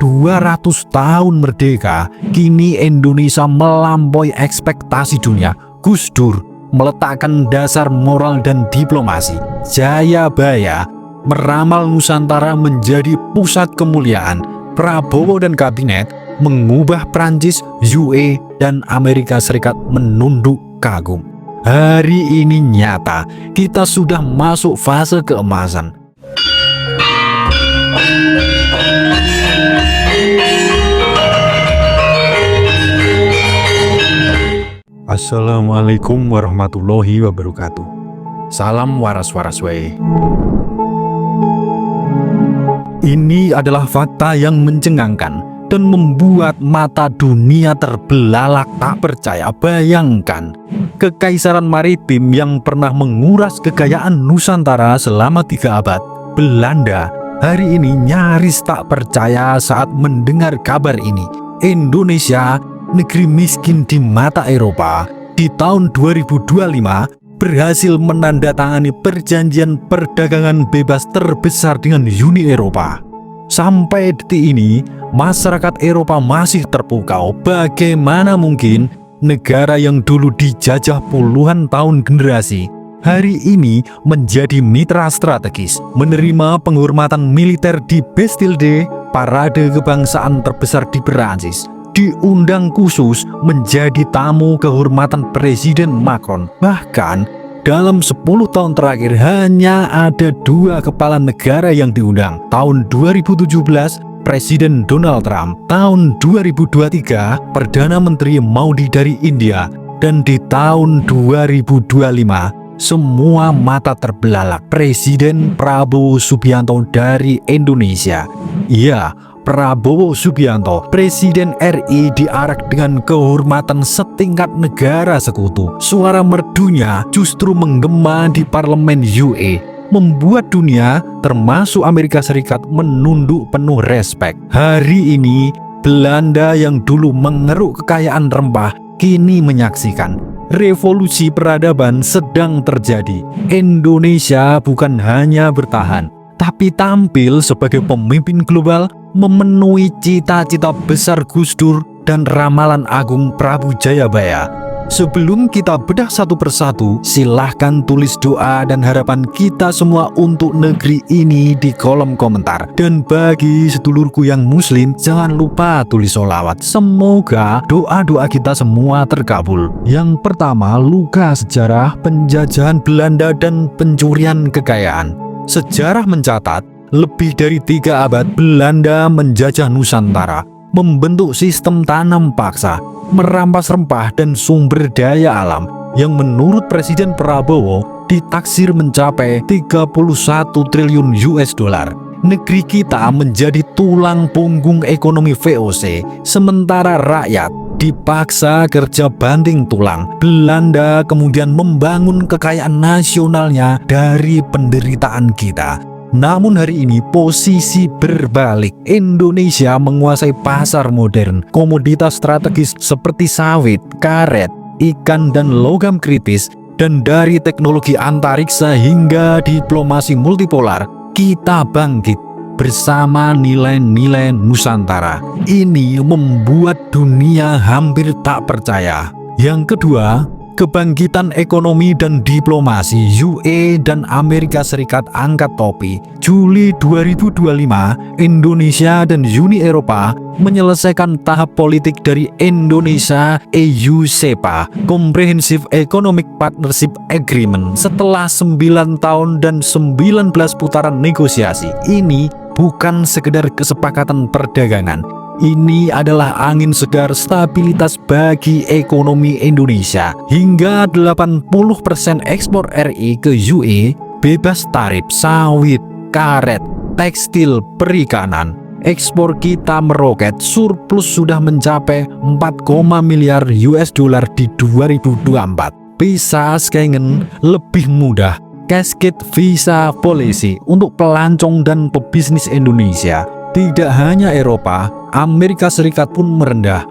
200 tahun merdeka, kini Indonesia melampaui ekspektasi dunia. Gus Dur meletakkan dasar moral dan diplomasi. Jayabaya meramal Nusantara menjadi pusat kemuliaan. Prabowo dan kabinet mengubah Prancis, UE, dan Amerika Serikat menunduk kagum. Hari ini nyata, kita sudah masuk fase keemasan. Assalamualaikum warahmatullahi wabarakatuh. Salam waras-waras wae. Ini adalah fakta yang mencengangkan dan membuat mata dunia terbelalak tak percaya. Bayangkan, kekaisaran maritim yang pernah menguras kekayaan Nusantara selama 3 abad, Belanda, hari ini nyaris tak percaya saat mendengar kabar ini. Indonesia, negeri miskin di mata Eropa, di tahun 2025 berhasil menandatangani perjanjian perdagangan bebas terbesar dengan Uni Eropa. Sampai detik ini, masyarakat Eropa masih terpukau. Bagaimana mungkin negara yang dulu dijajah puluhan tahun generasi, hari ini menjadi mitra strategis, menerima penghormatan militer di Bastille Day, parade kebangsaan terbesar di Perancis, diundang khusus menjadi tamu kehormatan Presiden Macron. Bahkan dalam 10 tahun terakhir hanya ada 2 kepala negara yang diundang. Tahun 2017 Presiden Donald Trump, tahun 2023 Perdana Menteri Modi dari India, dan di tahun 2025 semua mata terbelalak Presiden Prabowo Subianto dari Indonesia. Iya, Prabowo Subianto, Presiden RI, diarak dengan kehormatan setingkat negara sekutu. Suara merdunya justru menggema di parlemen UE, membuat dunia termasuk Amerika Serikat menunduk penuh respek. Hari ini Belanda yang dulu mengeruk kekayaan rempah kini menyaksikan revolusi peradaban sedang terjadi. Indonesia bukan hanya bertahan, tapi tampil sebagai pemimpin global, memenuhi cita-cita besar Gus Dur dan ramalan agung Prabu Jayabaya. Sebelum kita bedah satu persatu, silahkan tulis doa dan harapan kita semua untuk negeri ini di kolom komentar. Dan bagi sedulurku yang muslim, jangan lupa tulis sholawat. Semoga doa-doa kita semua terkabul. Yang pertama, luka sejarah penjajahan Belanda dan pencurian kekayaan. Sejarah mencatat, lebih dari 3 abad Belanda menjajah Nusantara, membentuk sistem tanam paksa, merampas rempah dan sumber daya alam yang menurut Presiden Prabowo ditaksir mencapai 31 triliun US dollar. Negeri kita menjadi tulang punggung ekonomi VOC, sementara rakyat dipaksa kerja banting tulang. Belanda kemudian membangun kekayaan nasionalnya dari penderitaan kita. Namun hari ini posisi berbalik. Indonesia menguasai pasar modern, komoditas strategis seperti sawit, karet, ikan, dan logam kritis. Dan dari teknologi antariksa hingga diplomasi multipolar, kita bangkit bersama nilai-nilai Nusantara. Ini membuat dunia hampir tak percaya. Yang kedua, kebangkitan ekonomi dan diplomasi. UE dan Amerika Serikat angkat topi. Juli 2025, Indonesia dan Uni Eropa menyelesaikan tahap politik dari Indonesia EU CEPA, Comprehensive Economic Partnership Agreement, setelah 9 tahun dan 19 putaran negosiasi. Ini bukan sekedar kesepakatan perdagangan. Ini adalah angin segar stabilitas bagi ekonomi Indonesia. Hingga 80% ekspor RI ke UE bebas tarif sawit, karet, tekstil, perikanan. Ekspor kita meroket, surplus sudah mencapai 4, miliar US dollar di 2024. Visa Schengen lebih mudah. Cascade Visa Policy untuk pelancong dan pebisnis Indonesia. Tidak hanya Eropa, Amerika Serikat pun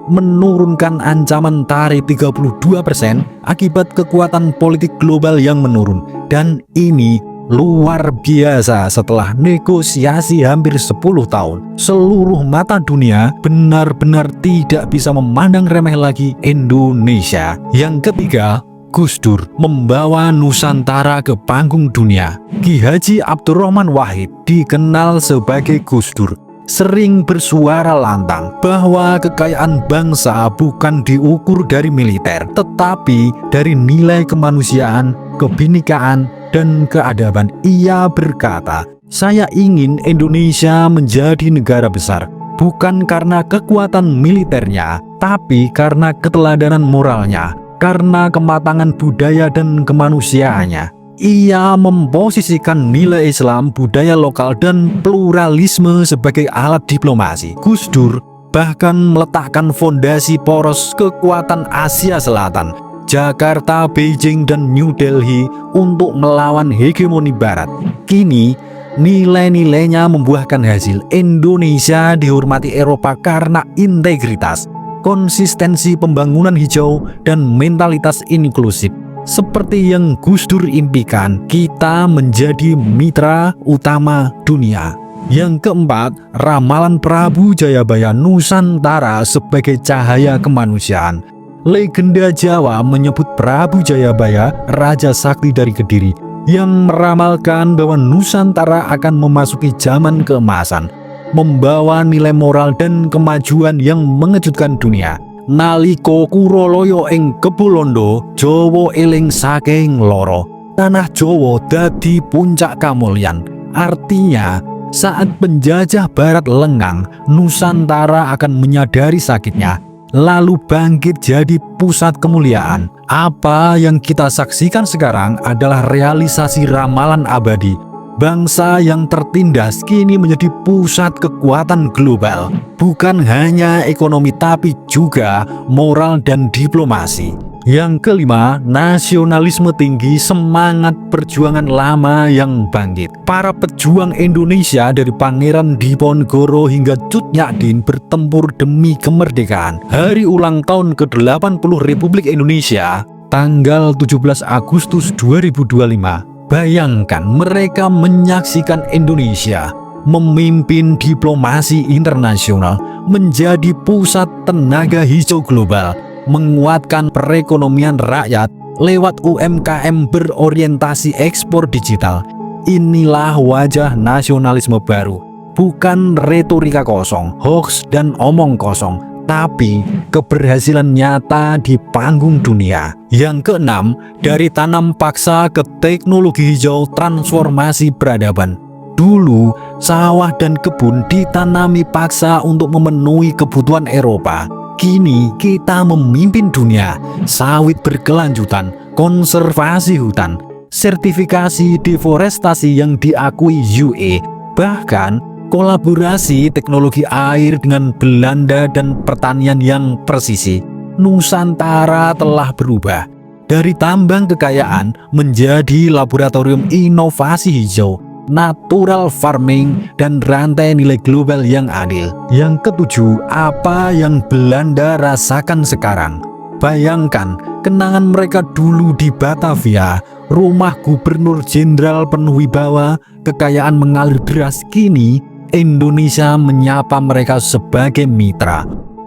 menurunkan ancaman tarif 32% akibat kekuatan politik global yang menurun. Dan ini Luar biasa, setelah negosiasi hampir 10 tahun, seluruh mata dunia benar-benar tidak bisa memandang remeh lagi Indonesia. Yang ketiga, Gus Dur membawa Nusantara ke panggung dunia. Ki Haji Abdurrahman Wahid dikenal sebagai Gus Dur, sering bersuara lantang bahwa kekayaan bangsa bukan diukur dari militer, tetapi dari nilai kemanusiaan, kebinekaan, dan keadaban. Ia berkata, "Saya ingin Indonesia menjadi negara besar, bukan karena kekuatan militernya, tapi karena keteladanan moralnya, karena kematangan budaya dan kemanusiaannya." Ia memposisikan nilai Islam, budaya lokal, dan pluralisme sebagai alat diplomasi. Gus Dur bahkan meletakkan fondasi poros kekuatan Asia Selatan, Jakarta, Beijing, dan New Delhi untuk melawan hegemoni Barat. Kini, nilai-nilainya membuahkan hasil. Indonesia dihormati Eropa karena integritas, konsistensi pembangunan hijau, dan mentalitas inklusif. Seperti yang Gus Dur impikan, kita menjadi mitra utama dunia. Yang keempat, ramalan Prabu Jayabaya Nusantara sebagai cahaya kemanusiaan. Legenda Jawa menyebut Prabu Jayabaya, Raja Sakti dari Kediri, yang meramalkan bahwa Nusantara akan memasuki zaman keemasan, membawa nilai moral dan kemajuan yang mengejutkan dunia. Naliko Kuroloyo ing Kebulondo, Jowo eling saking loro, tanah Jowo dadi puncak kamulyan. Artinya, saat penjajah Barat lengang, Nusantara akan menyadari sakitnya, lalu bangkit jadi pusat kemuliaan. Apa yang kita saksikan sekarang adalah realisasi ramalan abadi. Bangsa yang tertindas kini menjadi pusat kekuatan global, bukan hanya ekonomi tapi juga moral dan diplomasi. Yang kelima, nasionalisme tinggi, semangat perjuangan lama yang bangkit. Para pejuang Indonesia dari Pangeran Diponegoro hingga Cut Nyak Dien bertempur demi kemerdekaan. Hari ulang tahun ke-80 Republik Indonesia, tanggal 17 Agustus 2025. Bayangkan mereka menyaksikan Indonesia memimpin diplomasi internasional, menjadi pusat tenaga hijau global, menguatkan perekonomian rakyat lewat UMKM berorientasi ekspor digital. Inilah wajah nasionalisme baru, bukan retorika kosong, hoax dan omong kosong, tapi keberhasilan nyata di panggung dunia. Yang keenam, dari tanam paksa ke teknologi hijau, transformasi peradaban. Dulu, sawah dan kebun ditanami paksa untuk memenuhi kebutuhan Eropa. Kini kita memimpin dunia, sawit berkelanjutan, konservasi hutan, sertifikasi deforestasi yang diakui UE, bahkan kolaborasi teknologi air dengan Belanda dan pertanian yang presisi. Nusantara telah berubah dari tambang kekayaan menjadi laboratorium inovasi hijau, natural farming, dan rantai nilai global yang adil. Yang ketujuh, apa yang Belanda rasakan sekarang? Bayangkan kenangan mereka dulu di Batavia, rumah gubernur jenderal penuh wibawa, kekayaan mengalir deras. Kini Indonesia menyapa mereka sebagai mitra.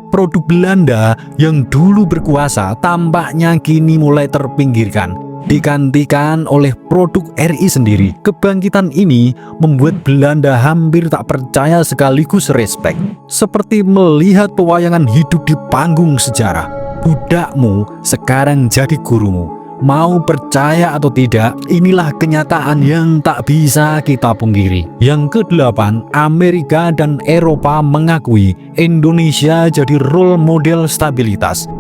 Produk Belanda yang dulu berkuasa tampaknya kini mulai terpinggirkan, digantikan oleh produk RI sendiri. Kebangkitan ini membuat Belanda hampir tak percaya sekaligus respek, seperti melihat pewayangan hidup di panggung sejarah. Budakmu sekarang jadi gurumu. Mau percaya atau tidak, inilah kenyataan yang tak bisa kita pungkiri. Yang kedelapan, Amerika dan Eropa mengakui Indonesia jadi role model stabilitas.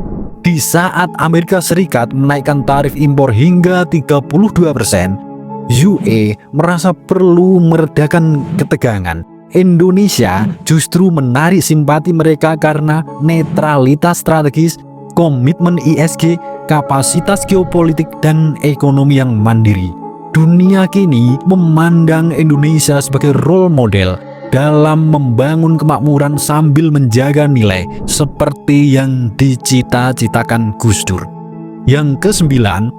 Di saat Amerika Serikat menaikkan tarif impor hingga 32%, UE merasa perlu meredakan ketegangan. Indonesia justru menarik simpati mereka karena netralitas strategis, komitmen ISG, kapasitas geopolitik, dan ekonomi yang mandiri. Dunia kini memandang Indonesia sebagai role model dalam membangun kemakmuran sambil menjaga nilai seperti yang dicita-citakan Gus Dur. Yang kesembilan,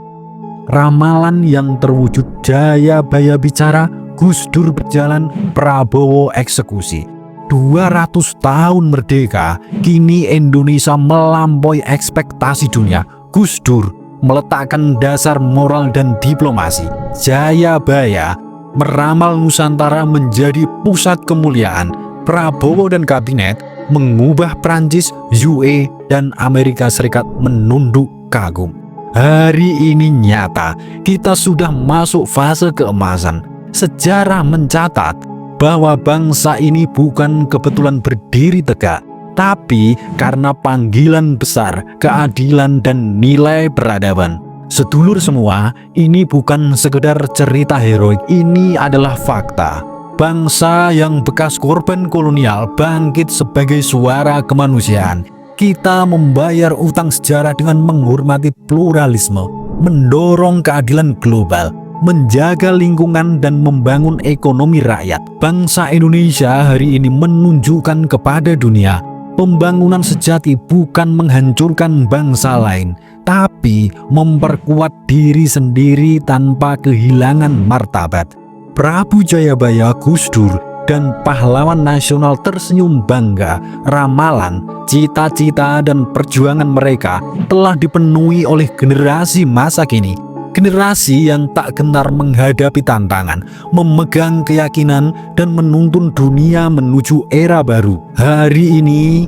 ramalan yang terwujud Jayabaya bicara, Gus Dur berjalan, Prabowo eksekusi. 200 tahun merdeka, kini Indonesia melampaui ekspektasi dunia. Gus Dur meletakkan dasar moral dan diplomasi. Jayabaya meramal Nusantara menjadi pusat kemuliaan. Prabowo dan kabinet mengubah Prancis, UE, dan Amerika Serikat menunduk kagum. Hari ini nyata, kita sudah masuk fase keemasan. Sejarah mencatat bahwa bangsa ini bukan kebetulan berdiri tegak, tapi karena panggilan besar, keadilan, dan nilai peradaban. Sedulur semua, ini bukan sekedar cerita heroik, ini adalah fakta. Bangsa yang bekas korban kolonial bangkit sebagai suara kemanusiaan. Kita membayar utang sejarah dengan menghormati pluralisme, mendorong keadilan global, menjaga lingkungan, dan membangun ekonomi rakyat. Bangsa Indonesia hari ini menunjukkan kepada dunia, pembangunan sejati bukan menghancurkan bangsa lain, tapi memperkuat diri sendiri tanpa kehilangan martabat. Prabu Jayabaya, Gus Dur, dan pahlawan nasional tersenyum bangga. Ramalan, cita-cita, dan perjuangan mereka telah dipenuhi oleh generasi masa kini. Generasi yang tak gentar menghadapi tantangan, memegang keyakinan, dan menuntun dunia menuju era baru. Hari ini,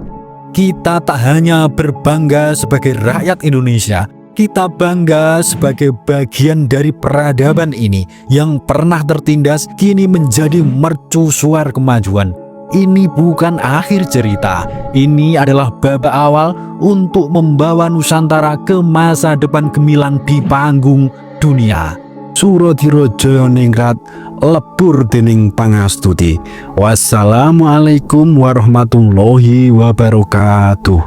kita tak hanya berbangga sebagai rakyat Indonesia, kita bangga sebagai bagian dari peradaban ini yang pernah tertindas kini menjadi mercusuar kemajuan. Ini bukan akhir cerita, ini adalah babak awal untuk membawa Nusantara ke masa depan gemilang di panggung dunia. Suradira Jayaningrat lebur dening pangastuti. Wassalamualaikum warahmatullahi wabarakatuh.